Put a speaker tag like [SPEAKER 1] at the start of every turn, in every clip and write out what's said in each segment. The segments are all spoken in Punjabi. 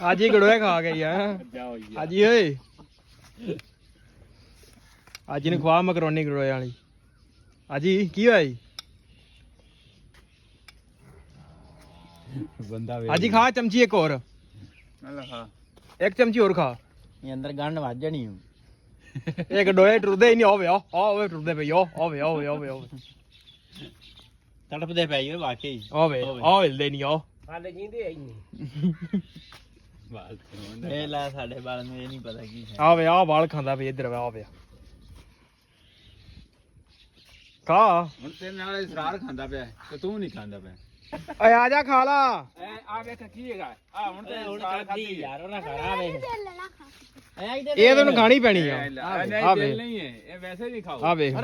[SPEAKER 1] ਅੱਜ ਹੀ ਗੜੋਏ ਖਾ ਗਈ ਆ ਅੱਜ ਹੀ ਓਏ ਅੱਜ ਨੂੰ ਖਵਾ ਮਕਰੋਨੀ ਗੜੋਏ ਵਾਲੀ ਅੱਜ ਹੀ ਕੀ ਹੋਇਆ ਜੀ
[SPEAKER 2] ਬੰਦਾ
[SPEAKER 1] ਅੱਜ ਹੀ ਖਾ ਚਮਚੀ ਇੱਕ ਹੋਰ ਇੱਕ ਚਮਚੀ ਹੋਰ ਖਾ
[SPEAKER 3] ਇਹ ਅੰਦਰ ਗੰਢ ਵੱਜ ਜਾਣੀ
[SPEAKER 1] ਇਹ ਗੜੋਏ ਟੁਰਦੇ ਹੀ ਨਹੀਂ ਹੋਵੇ ਆਵੇ ਟੁਰਦੇ ਪਈ ਆਵੇ
[SPEAKER 3] ਤੜਪਦੇ ਪੈ ਗਏ ਵਾਕਈ
[SPEAKER 1] ਆਵੇ ਆ ਹਿਲਦੇ ਨਹੀਂ ਆ
[SPEAKER 4] ਹਾਲੇ ਜਿੰਦੇ ਆਈ ਨਹੀਂ
[SPEAKER 3] ਇਹ ਲੈ ਸਾਡੇ ਬਾਲ ਨੂੰ ਇਹ ਨਹੀਂ ਪਤਾ ਕੀ ਹੈ
[SPEAKER 1] ਆਵੇ ਆ ਵਾਲ ਖਾਂਦਾ ਪਈ ਇੱਧਰ ਆਵੇ ਖਾ
[SPEAKER 2] ਹੁਣ ਤੇਰੇ ਨਾਲ ਇਸਰਾਰ ਖਾਂਦਾ ਪਿਆ ਤੇ ਤੂੰ ਨਹੀਂ ਖਾਂਦਾ ਪਿਆ
[SPEAKER 1] ਓਏ ਆ ਜਾ ਖਾ ਲਾ
[SPEAKER 2] ਆ ਵੇਖ ਕੀ ਹੈਗਾ ਆ ਹੁਣ ਤੇ
[SPEAKER 3] ਹੁਣ ਕਰਦੀ ਯਾਰ ਉਹਨਾਂ ਖਾਣਾ ਵੇ
[SPEAKER 1] ਇਹ ਤੈਨੂੰ ਖਾਣੀ ਪੈਣੀ ਆ
[SPEAKER 2] ਨਹੀਂ ਦਿਲ ਨਹੀਂ ਹੈ ਇਹ ਵੈਸੇ ਵੀ ਖਾਓ
[SPEAKER 1] ਆ ਵੇਖ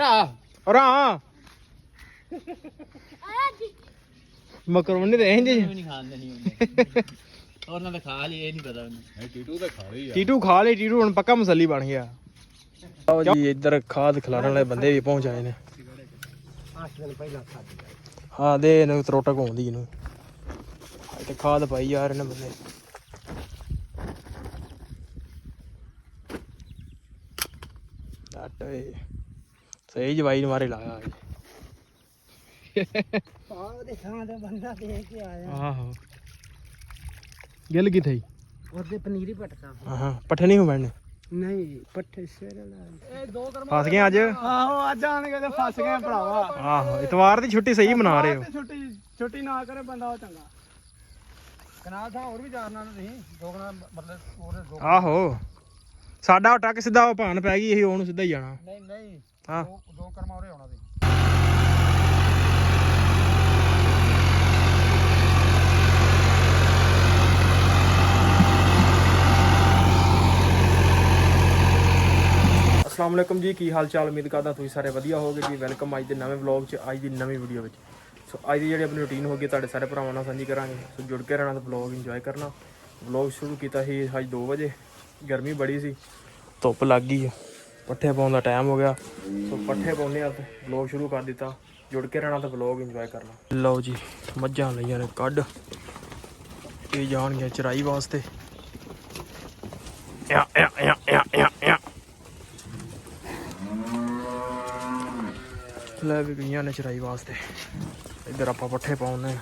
[SPEAKER 3] ਅਰਾ
[SPEAKER 1] ਮਕਰੋਨੀ ਤੇ ਇੰਜ
[SPEAKER 3] ਨਹੀਂ ਖਾਣ ਦੇਣੀ ਉਹਨੇ ਉਹਨਾਂ ਨੇ ਖਾ ਲਈ ਇਹ ਨਹੀਂ ਪਤਾ ਉਹਨੂੰ
[SPEAKER 2] ਟੀਟੂ ਤਾਂ ਖਾ ਲਈ
[SPEAKER 1] ਟੀਟੂ ਖਾ ਲਈ ਟੀਟੂ ਹੁਣ ਪੱਕਾ ਮਸਲੀ ਬਣ ਗਿਆ ਲਓ ਜੀ ਇੱਧਰ ਖਾਦ ਖਿਲਾਰਨ ਵਾਲੇ ਬੰਦੇ ਵੀ ਪਹੁੰਚ ਆਏ ਨੇ
[SPEAKER 4] 8 ਦਿਨ ਪਹਿਲਾਂ ਖਾਧੀ
[SPEAKER 1] ਹਾਂ ਦੇ ਇਹਨੂੰ ਤਰੋਟਕ ਆਉਂਦੀ ਇਹਨੂੰ ਤੇ ਖਾਦ ਪਾਈ ਯਾਰ ਇਹਨਾਂ ਬੰਦੇ ਓਏ ਸਹੀ ਜਵਾਈ ਨੂੰ ਮਾਰੇ ਲਾਇਆ
[SPEAKER 4] ਉਹਦੇ ਥਾਂ ਤੇ ਬੰਦਾ ਦੇਖ ਕੇ ਆਇਆ
[SPEAKER 1] ਆਹੋ ਗਿੱਲ ਕਿੱਥੇ
[SPEAKER 4] ਉਹਦੇ ਪਨੀਰੀ ਪਟਕਾ
[SPEAKER 1] ਹਾਂ ਪੱਠੇ ਨਹੀਂ ਹੋ ਬੈਠਣੇ
[SPEAKER 4] ਨਹੀਂ ਪੱਠੇ ਸਵੇਰੇ ਲਾ ਇਹ ਦੋ ਕਰਮ
[SPEAKER 1] ਫਸ ਗਏ ਅੱਜ
[SPEAKER 4] ਆਹੋ ਅੱਜ ਆਣਗੇ ਤੇ ਫਸ ਗਏ ਭਰਾਵਾ
[SPEAKER 1] ਆਹੋ ਇਤਵਾਰ ਦੀ ਛੁੱਟੀ ਸਹੀ ਮਨਾ ਰਹੇ ਹੋ
[SPEAKER 4] ਛੁੱਟੀ ਨਾ ਕਰੇ ਬੰਦਾ ਉਹ ਚੰਗਾ ਕਨਾਲ ਥਾਂ ਹੋਰ ਵੀ ਜਾਣਨਾ ਤੁਸੀਂ ਦੋ ਕਨਾਲ ਮਤਲਬ ਹੋਰ ਦੋ
[SPEAKER 1] ਆਹੋ ਸਾਡਾ ਟੱਕ ਸਿੱਧਾ ਉਹ ਭਾਨ ਪੈ ਗਈ ਇਹ ਉਹਨੂੰ ਸਿੱਧਾ ਹੀ ਜਾਣਾ
[SPEAKER 4] ਨਹੀਂ
[SPEAKER 1] ਹਾਂ
[SPEAKER 4] ਦੋ ਕਰਮਾ ਉਰੇ ਆਉਣਾ ਸੀ
[SPEAKER 1] अस्सलाम वालेकुम जी की हाल चाल उम्मीद करदा ਤੁਸੀਂ ਸਾਰੇ ਵਧੀਆ ਹੋਗੇ ਜੀ ਵੈਲਕਮ ਅੱਜ ਦੇ ਨਵੇਂ ਵਲੌਗ 'ਚ ਅੱਜ ਦੀ ਨਵੀਂ ਵੀਡੀਓ ਵਿੱਚ ਸੋ ਅੱਜ ਦੀ ਜਿਹੜੀ ਆਪਣੀ ਰੁਟੀਨ ਹੋਗੀ ਤੁਹਾਡੇ ਸਾਰੇ ਭਰਾਵਾਂ ਨਾਲ ਸਾਂਝੀ ਕਰਾਂਗੇ ਸੋ ਜੁੜ ਕੇ ਰਹਿਣਾ ਤੇ ਵਲੌਗ ਇੰਜੋਏ ਕਰਨਾ ਵਲੌਗ ਸ਼ੁਰੂ ਕੀਤਾ ਸੀ ਅੱਜ 2 ਵਜੇ ਗਰਮੀ ਬੜੀ ਸੀ ਧੁੱਪ ਲੱਗ ਗਈ ਪੱਠੇ ਪਾਉਣ ਦਾ ਟਾਈਮ ਹੋ ਗਿਆ ਸੋ ਪੱਠੇ ਪਾਉਣੇ ਆ ਤੇ ਵਲੌਗ ਸ਼ੁਰੂ ਕਰ ਦਿੱਤਾ ਜੁੜ ਕੇ ਰਹਿਣਾ ਤੇ ਵਲੌਗ ਇੰਜੋਏ ਕਰਨਾ ਲਓ ਜੀ ਮੱਝਾਂ ਲਈਆਂ ਨੇ ਕੱਢ ਇਹ ਜਾਣਗੇ ਚਰਾਈ ਵਾਸਤੇ ਲੈ ਵੀ ਗਈਆਂ ਨੇ ਚਰਾਈ ਵਾਸਤੇ ਇੱਧਰ ਆਪਾਂ ਪੱਠੇ ਪਾਉਣੇ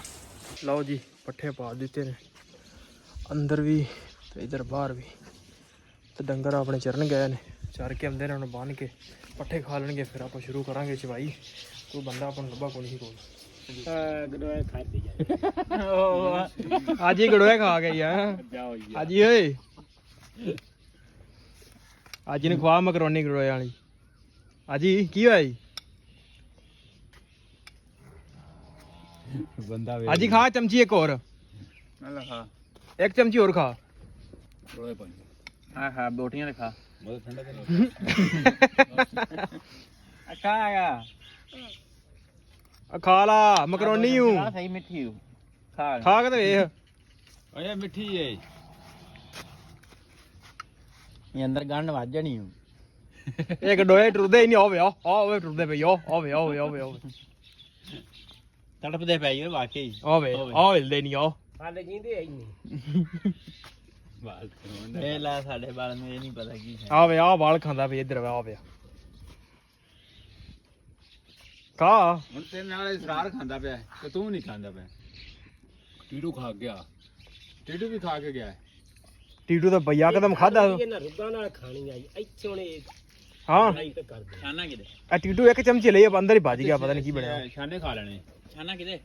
[SPEAKER 1] ਲਓ ਜੀ ਪੱਠੇ ਪਾ ਦਿੱਤੇ ਨੇ ਅੰਦਰ ਵੀ ਤੇ ਇੱਧਰ ਬਾਹਰ ਵੀ ਤੇ ਡੰਗਰ ਆਪਣੇ ਚਰਨ ਗਏ ਨੇ ਚਰ ਕੇ ਆਉਂਦੇ ਨੇ ਉਹਨੂੰ ਬੰਨ ਕੇ ਪੱਠੇ ਖਾ ਲੈਣਗੇ ਫਿਰ ਆਪਾਂ ਸ਼ੁਰੂ ਕਰਾਂਗੇ ਚਵਾਈ ਕੋਈ ਬੰਦਾ ਆਪਾਂ ਨੂੰ ਲੱਭਾ ਕੋਈ ਨਹੀਂ ਕੋਲ
[SPEAKER 4] ਗੜੋਏ ਖਾਧੀ
[SPEAKER 1] ਅੱਜ ਹੀ ਗੜੋਏ ਖਾ ਗਈ ਆ ਅੱਜ ਹੀ ਓਏ ਅੱਜ ਨੂੰ ਖਵਾ ਮਕਰੋਨੀ ਗੜੋਏ ਵਾਲੀ ਅੱਜ ਹੀ ਕੀ ਹੋਇਆ ਜੀ
[SPEAKER 2] ਬੰਦਾ
[SPEAKER 1] ਅੱਜ ਹੀ ਖਾ ਚਮਚੀ ਇੱਕ ਹੋਰ
[SPEAKER 2] ਲੈ ਖਾ
[SPEAKER 1] ਇੱਕ ਚਮਚੀ ਹੋਰ ਖਾ
[SPEAKER 2] ਰੋਏ ਪੰਜ
[SPEAKER 3] ਹਾਂ ਬੋਟੀਆਂ ਦੇ ਖਾ
[SPEAKER 2] ਬਹੁਤ ਠੰਡਾ ਤੇ ਨਹੀਂ
[SPEAKER 3] ਅੱਛਾ ਆਇਆ
[SPEAKER 1] ਖਾ ਲਾ ਮਕਰੋਨੀ ਹੂੰ
[SPEAKER 3] ਸਹੀ ਮਿੱਠੀ ਹੂੰ ਖਾ
[SPEAKER 1] ਖਾ ਕੇ ਤੇ ਵੇਖ
[SPEAKER 2] ਓਏ ਮਿੱਠੀ ਏ
[SPEAKER 3] ਇਹ ਅੰਦਰ ਗੰਢ ਵੱਜ ਜਾਣੀ
[SPEAKER 1] ਇਹ ਗੜੋਏ ਟੁਰਦੇ ਹੀ ਨਹੀਂ ਆਵੇ ਟੁਰਦੇ ਪਈ ਆਵੇ
[SPEAKER 3] ਤੜਪਦੇ ਪੈ ਗਏ ਵਾਕਈ
[SPEAKER 1] ਆਵੇ ਆ ਹਿਲਦੇ ਨਹੀਂ
[SPEAKER 4] ਹਾਲੇ ਜਿੰਦੇ ਆਈ ਨਹੀਂ
[SPEAKER 2] ਬਾਲ
[SPEAKER 3] ਇਹ ਲੈ ਸਾਡੇ ਬਾਲ ਨੂੰ ਇਹ ਨਹੀਂ ਪਤਾ ਕੀ ਹੈ
[SPEAKER 1] ਆਵੇ ਆ ਵਾਲ ਖਾਂਦਾ ਪਈ ਇੱਧਰ ਆਵੇ ਖਾ
[SPEAKER 2] ਹੁਣ ਤੇਰੇ ਨਾਲ ਇਸਰਾਰ ਖਾਂਦਾ ਪਿਆ ਤੇ ਤੂੰ ਨਹੀਂ ਖਾਂਦਾ ਪਿਆ ਟੀਟੂ ਖਾ ਗਿਆ ਟੀਟੂ ਵੀ ਖਾ ਕੇ ਗਿਆ
[SPEAKER 1] ਟੀਟੂ ਤਾਂ ਬਈਆ ਕਦਮ ਖਾਦਾ
[SPEAKER 4] ਇਹਨਾਂ ਰੁੱਗਾਂ ਨਾਲ ਖਾਣੀ ਆਈ ਇੱਥੇ ਹੁਣ ਇਹ
[SPEAKER 1] ਹਾਂ
[SPEAKER 4] ਲਾਈ ਤੇ ਕਰਦੇ
[SPEAKER 3] ਛਾਨਾ ਕਿਤੇ
[SPEAKER 1] ਆ ਟੀਟੂ ਇੱਕ ਚਮਚੇ ਲਈ ਅੰਦਰ ਹੀ ਭੱਜ ਗਿਆ ਪਤਾ ਨਹੀਂ ਕੀ ਬਣਿਆ
[SPEAKER 2] ਛਾਨੇ ਖਾ ਲੈਣੇ
[SPEAKER 3] ਛਾਨਾ ਕਿਤੇ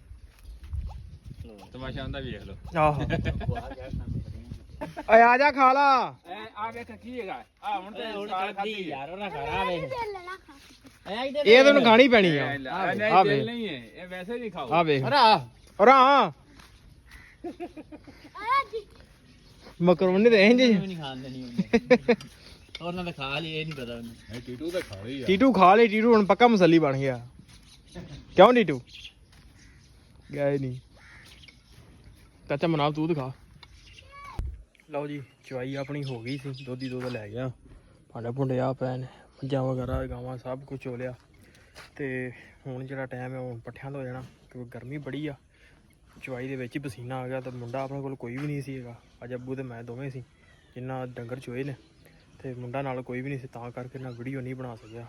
[SPEAKER 2] ਤਮਾਸ਼ਾ ਆਂਦਾ ਵੇਖ ਲੋ
[SPEAKER 1] ਆਹੋ ਓਏ ਆ ਜਾ ਖਾ ਲਾ
[SPEAKER 2] ਆ ਵੇਖ ਕੀ ਹੈਗਾ ਆ ਹੁਣ ਤੇ
[SPEAKER 3] ਹੁਣ ਕਰਦੀ ਯਾਰ ਉਹਨਾਂ ਖਾਣਾ ਵੇ
[SPEAKER 1] ਇਹ ਤੈਨੂੰ ਖਾਣੀ ਪੈਣੀ ਆ
[SPEAKER 2] ਨਹੀਂ ਦਿਲ ਨਹੀਂ ਹੈ ਇਹ ਵੈਸੇ ਵੀ ਖਾਓ
[SPEAKER 1] ਆ ਵੇਖ
[SPEAKER 3] ਅਰਾ
[SPEAKER 1] ਮਕਰੋਨੀ ਤੇ ਇੰਜ
[SPEAKER 3] ਨਹੀਂ ਖਾਣ ਦੇਣੀ ਉਹਨੇ ਉਹਨਾਂ ਨੇ ਖਾ ਲਈ ਇਹ ਨਹੀਂ ਪਤਾ ਉਹਨੂੰ
[SPEAKER 2] ਟੀਟੂ ਤਾਂ ਖਾ ਲਈ
[SPEAKER 1] ਟੀਟੂ ਖਾ ਲਈ ਟੀਟੂ ਹੁਣ ਪੱਕਾ ਮਸਲੀ ਬਣ ਗਿਆ ਕਿਉਂ ਟੀਟੂ ਗਿਆ ਹੀ ਨਹੀਂ ਚਾਚਾ ਮਨਾਵ ਤੂੰ ਦਿਖਾ ਲਓ ਜੀ ਚਵਾਈ ਆਪਣੀ ਹੋ ਗਈ ਸੀ ਦੋਧੀ ਦੁੱਧ ਲੈ ਗਿਆ ਭਾਂਡੇ ਭੁੰਡੇ ਆ ਪਏ ਨੇ ਮੱਝਾਂ ਵਗੈਰਾ ਗਾਵਾਂ ਸਭ ਕੁਝ ਹੋ ਲਿਆ ਤੇ ਹੁਣ ਜਿਹੜਾ ਟਾਈਮ ਹੈ ਉਹ ਪੱਠਿਆਂ ਦਾ ਹੋ ਜਾਣਾ ਕਿਉਂਕਿ ਗਰਮੀ ਬੜੀ ਆ ਚਵਾਈ ਦੇ ਵਿੱਚ ਹੀ ਪਸੀਨਾ ਆ ਗਿਆ ਤੇ ਮੁੰਡਾ ਆਪਣੇ ਕੋਲ ਕੋਈ ਵੀ ਨਹੀਂ ਸੀ ਹੈਗਾ। ਅੱਜ ਅੱਬੂ ਤੇ ਮੈਂ ਦੋਵੇਂ ਸੀ ਜਿੰਨਾ ਡੰਗਰ ਚੋਏ ਨੇ, ਤੇ ਮੁੰਡਾ ਨਾਲ ਕੋਈ ਵੀ ਨਹੀਂ ਸੀ, ਤਾਂ ਕਰਕੇ ਨਾ ਵੀਡੀਓ ਨਹੀਂ ਬਣਾ ਸਕਿਆ।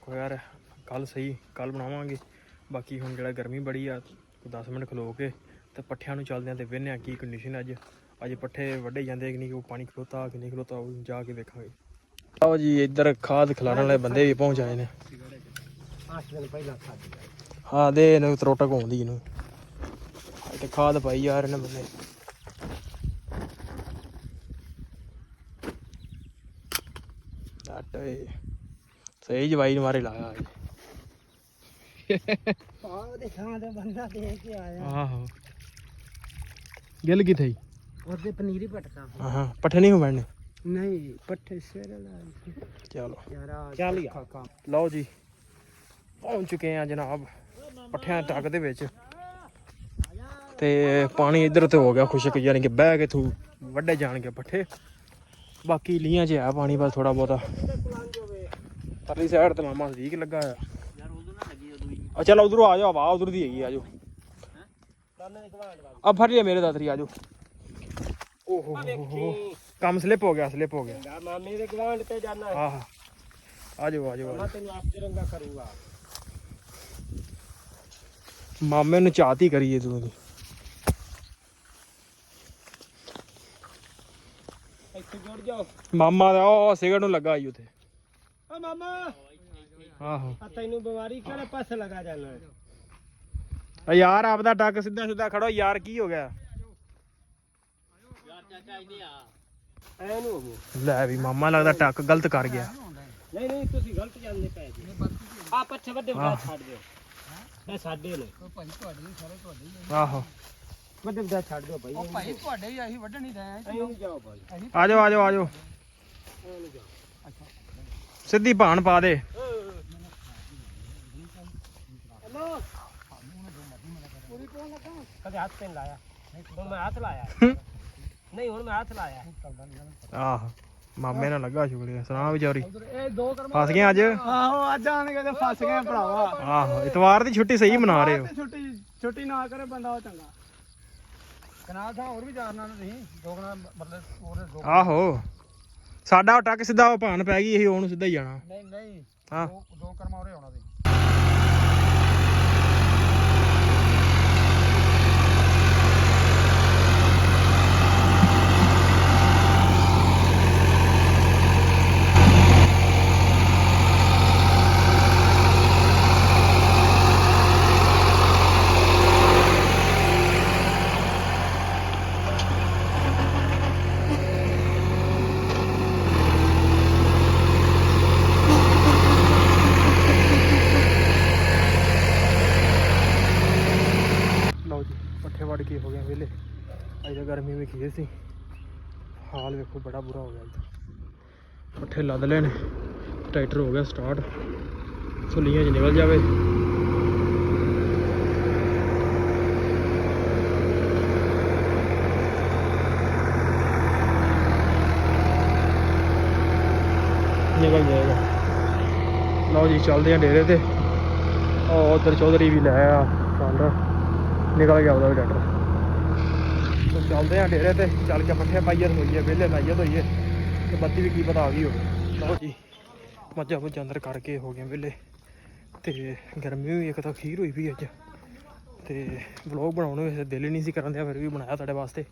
[SPEAKER 1] ਕੋਈ ਯਾਰ ਕੱਲ ਸਹੀ, ਕੱਲ ਬਣਾਵਾਂਗੇ। ਬਾਕੀ ਹੁਣ ਜਿਹੜਾ ਗਰਮੀ ਬੜੀ ਆ, 10 ਮਿੰਟ ਖਲੋ ਕੇ ਤੇ ਪੱਠਿਆਂ ਨੂੰ ਚੱਲਦੇ ਆ ਤੇ ਵੇਖਦੇ ਆ ਕੀ ਕੰਡੀਸ਼ਨ ਅੱਜ ਪੱਠੇ ਵੱਢੇ ਜਾਂਦੇ ਕਿ ਨਹੀਂ, ਉਹ ਪਾਣੀ ਖਲੋਤਾ ਕਿ ਨਹੀਂ ਖਲੋਤਾ, ਉਹ ਜਾ ਕੇ ਵੇਖਾਂਗੇ। ਆਓ ਜੀ, ਇੱਧਰ ਖਾਦ ਖਿਲਾਰਨ ਵਾਲੇ ਬੰਦੇ ਵੀ ਪਹੁੰਚ ਆਏ ਨੇ।
[SPEAKER 4] 8 ਦਿਨ ਪਹਿਲਾਂ ਖਾਧੀ
[SPEAKER 1] ਹਾਂ ਦੇ ਇਹਨੂੰ ਤਰੋਟਕ ਆਉਂਦੀ ਇਹਨੂੰ, ਤੇ ਖਾਦ ਪਾਈ ਯਾਰ ਇਹਨਾਂ ਬੰਦੇ। ਸਹੀ ਜਵਾਈ ਮਾਰੇ ਲਾਇਆ ਅੱਜ।
[SPEAKER 4] ਆਹ ਦੇ ਥਾਂ ਤੇ ਬੰਦਾ ਦੇਖ ਕੇ ਆਇਆ।
[SPEAKER 1] ਆਹੋ ਗਿੱਲ ਕਿੱਥੇ ਹੀ?
[SPEAKER 4] ਉਹਦੇ ਪਨੀਰੀ ਪਟਕਾ
[SPEAKER 1] ਹਾਂ ਪੱਠੇ ਨਹੀਂ ਹੋ ਬਣਨੇ।
[SPEAKER 4] ਨਹੀਂ ਪੱਠੇ ਸਵੇਰੇ ਲਾਏ।
[SPEAKER 1] ਚਲੋ
[SPEAKER 4] ਯਾਰ ਚੱਲ ਯਾਰ।
[SPEAKER 1] ਲਓ ਜੀ, ਪਹੁੰਚ ਚੁੱਕੇ ਆ ਜਨਾਬ ਪੱਠਿਆਂ ਦੇ ਟੱਕ ਦੇ ਵਿੱਚ, ਤੇ ਪਾਣੀ ਇੱਧਰ ਤੇ ਹੋ ਗਿਆ ਖੁਸ਼ਕ, ਯਾਨੀ ਕਿ ਬਹਿ ਕੇ ਥੂ ਵੱਡੇ ਜਾਣਗੇ ਪੱਠੇ। ਬਾਕੀ ਲੀਆਂ 'ਚ ਆ ਪਾਣੀ ਬਸ ਥੋੜਾ ਬਹੁਤਾ। ਪਰਲੀ ਸਾਈਡ ਤੇ ਮਾਮਾ ਸਦੀਕ ਲੱਗਾ ਆ। ਆ ਚਲ ਉਧਰੋਂ ਆ ਜਾਓ, ਹਵਾ ਉਧਰ ਦੀ ਹੈਗੀ, ਆ ਜਾਓ। ਆ ਫੜ ਲਿਆ ਮੇਰੇ ਦਾਤਰੀ, ਆ ਜਾਓ। ਓਹੋ ਕੰਮ ਸਲਿੱਪ ਹੋ ਗਿਆ, ਸਲਿੱਪ ਹੋ ਗਿਆ।
[SPEAKER 4] ਮਾਮੇ ਦੇ ਗਵਾਂਢ ਤੇ ਜਾਣਾ।
[SPEAKER 1] ਆਹ ਆ ਜਾਓ ਆ ਜਾਓ।
[SPEAKER 4] ਮੈਂ ਤੈਨੂੰ ਆਪ ਜਰੰਗਾ ਕਰੂੰਗਾ।
[SPEAKER 1] ਮਾਮੇ ਨੂੰ ਚਾਹਤੀ ਕਰੀਏ ਤੂੰ ਦੀ।
[SPEAKER 4] ਇੱਥੇ ਜੁੜ ਜਾਓ।
[SPEAKER 1] ਮਾਮਾ ਦਾ ਉਹ ਸਿਗਰਟ ਨੂੰ ਲੱਗਾ ਆਈ ਉੱਥੇ।
[SPEAKER 4] ਓ ਮਾਮਾ
[SPEAKER 1] ਆਹੋ
[SPEAKER 4] ਆ ਤੈਨੂੰ ਬਿਮਾਰੀ ਕਿਹੜੇ ਪਾਸੇ ਲਗਾ ਜਾਣਾ?
[SPEAKER 1] ਆ ਯਾਰ ਆਪਦਾ ਟੱਕ ਸਿੱਧਾ ਸਿੱਧਾ ਖੜੋ ਯਾਰ, ਕੀ ਹੋ ਗਿਆ?
[SPEAKER 4] ਐ ਨੂੰ ਹੋਵੋ।
[SPEAKER 1] ਲੈ ਵੀ ਮਾਮਾ ਲੱਗਦਾ ਟੱਕ ਗਲਤ ਕਰ ਗਿਆ।
[SPEAKER 4] ਨਹੀਂ ਨਹੀਂ ਤੁਸੀਂ ਗਲਤ ਜਾਂਦੇ ਪਏ ਜੀ। ਆ ਪੱਛੇ ਵੱਡੇ ਵੱਡਾ ਛੱਡ ਦਿਓ। ਇਹ ਸਾਡੇ ਨੇ। ਭਾਈ ਤੁਹਾਡੇ ਸਾਰੇ ਤੁਹਾਡੇ।
[SPEAKER 1] ਆਹੋ
[SPEAKER 4] ਵੱਡੇ ਵੱਡਾ ਛੱਡ ਦਿਓ ਭਾਈ।
[SPEAKER 3] ਉਹ ਭਾਈ ਤੁਹਾਡੇ ਹੀ ਅਸੀਂ ਵੱਢਣ ਨਹੀਂ ਰਹੇ।
[SPEAKER 4] ਐਂ ਨੂੰ ਜਾਓ ਭਾਈ।
[SPEAKER 1] ਆ ਜਾਓ ਆ ਜਾਓ ਆ ਜਾਓ,
[SPEAKER 4] ਐਂ ਨੂੰ ਜਾਓ।
[SPEAKER 1] ਸਿੱਧੀ ਭਾਣ ਪਾ ਦੇ।
[SPEAKER 4] ਹਲੋ ਪੂਰੀ ਕੋਣ ਲੱਗਾ? ਕਦੇ ਹੱਥ ਤੇ ਨੀ ਲਾਇਆ। ਹੁਣ ਮੈਂ ਹੱਥ ਲਾਇਆ। ਨਹੀਂ ਹੁਣ ਮੈਂ ਹੱਥ ਲਾਇਆ।
[SPEAKER 1] ਆਹ ਮਾਮੇ ਨਾਲ ਲੱਗਾ ਸ਼ੁਕਰੀਆ। ਸੁਣਾ ਵਿਚਾਰੀ
[SPEAKER 4] ਇਹ ਦੋ ਕਰਮ
[SPEAKER 1] ਫਸ ਗਏ ਅੱਜ।
[SPEAKER 4] ਆਹੋ ਅੱਜ ਆਣਗੇ ਤੇ ਫਸ ਗਏ ਭਰਾਵਾ।
[SPEAKER 1] ਆਹੋ ਇਤਵਾਰ ਦੀ ਛੁੱਟੀ ਸਹੀ ਮਨਾ ਰਹੇ ਹੋ।
[SPEAKER 4] ਛੁੱਟੀ ਨਾ ਕਰੇ ਬੰਦਾ ਉਹ ਚੰਗਾ। ਕਨਾਲ ਥਾਂ ਹੋਰ ਵੀ ਜਾਣਨਾ ਤੁਸੀਂ ਦੋ ਕਨਾਲ ਮਤਲਬ ਉਹਦੇ ਦੋ।
[SPEAKER 1] ਆਹੋ ਸਾਡਾ ਉਹ ਟੱਕ ਸਿੱਧਾ ਉਹ ਭਾਣ ਪੈ ਗਈ, ਇਹ ਉਹਨੂੰ ਸਿੱਧਾ ਹੀ ਜਾਣਾ।
[SPEAKER 4] ਨਹੀਂ ਨਹੀਂ
[SPEAKER 1] ਹਾਂ
[SPEAKER 4] ਦੋ ਕਰਮਾ ਉਰੇ ਆਉਣਾ ਤੇ।
[SPEAKER 1] ਪੱਠੇ ਵੱਢ ਕੇ ਹੋ ਗਏ ਵਿਹਲੇ। ਅੱਜ ਤਾਂ ਗਰਮੀ ਵੀ ਖੀਰ ਸੀ, ਹਾਲ ਵੇਖੋ ਬੜਾ ਬੁਰਾ ਹੋ ਗਿਆ ਅੱਜ। ਪੱਠੇ ਲੱਦ ਲਏ ਨੇ, ਟਰੈਕਟਰ ਹੋ ਗਿਆ ਸਟਾਰਟ, ਸੁਲੀਆਂ 'ਚ ਨਿਕਲ ਜਾਵੇ। ਨਿਕਲ ਜਾਏਗਾ। ਲਓ ਜੀ ਚੱਲਦੇ ਆ ਡੇਰੇ ਤੇ। ਉਹ ਉਧਰ ਚੌਧਰੀ ਵੀ ਲੈ ਆ ਕੰਡ, ਨਿਕਲ ਗਿਆ ਉਹਦਾ ਵੀ ਟਰੈਕਟਰ। तो चलते हैं डेरे ते, चल के पट्ठे पाइए धोइए वेले लाइए धोइए, तो बत्ती भी की पता आ गई हो। लो जी मझा मुझा अंदर करके हो गए वेले, तो गर्मी भी एक तो खीर हुई भी अज, तो व्लॉग बनाने वैसे दिल ही नहीं सी करन दिया, फिर भी बनाया तुहाडे वास्ते।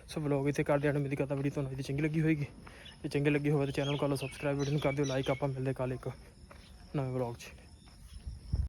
[SPEAKER 1] सो व्लॉग इत्थे कर दिया। उम्मीद करता वीडियो तुहानूं चंगी लगी होएगी। जे चंगी लगी होवे तो चैनल कर लो सबसक्राइब, वीडियो कर दिओ लाइक। आपां मिलदे कल एक नवे व्लॉग 'च।